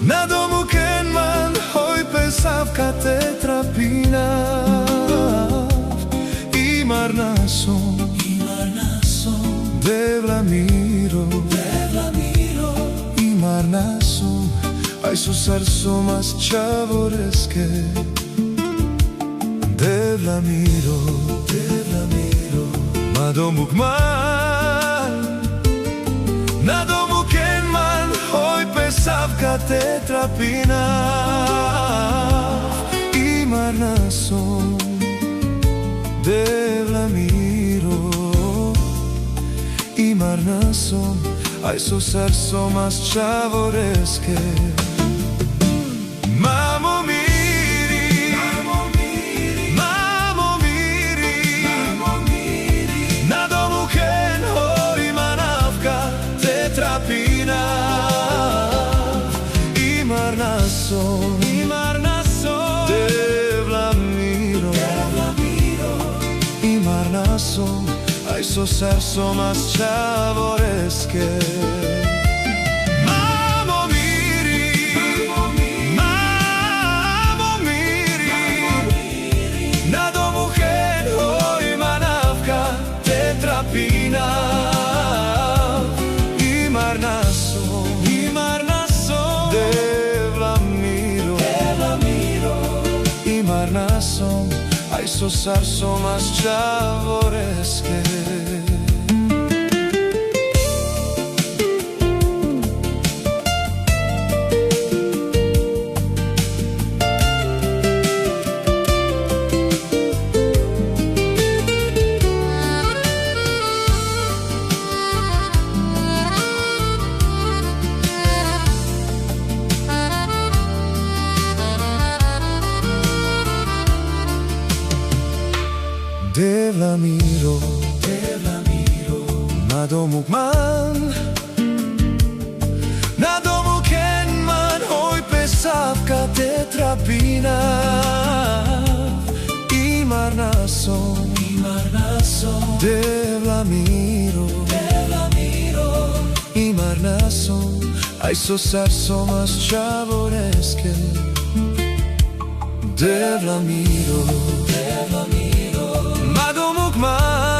Na domu ken man hoj pesav ka te trapinav. Imar nason Devla miro Imar nason Aj su sarsomas čavoreske. Devla miro Ma domuk man Na domu ken man hoj pesav ka te trapinav. Imar nason Devla miro Imar nason Aj su sarsomas čavoreske. Mamo miri Na domu ken hoj manavka te trapinav. Imar nason Devla miro Imar nason Aj su sarsomas čavoreske. Na domu ken hoj manavka te trapinav. Imar nason Devla miro Imar nason Aj su sarsomas čavoreske. Devla miro Na domu man Na domu ken man hoj pesav ka te trapinav. Imar nason Devla miro Imar nason Aj su sarsomas čavoreske. Devla miro Ma domuk man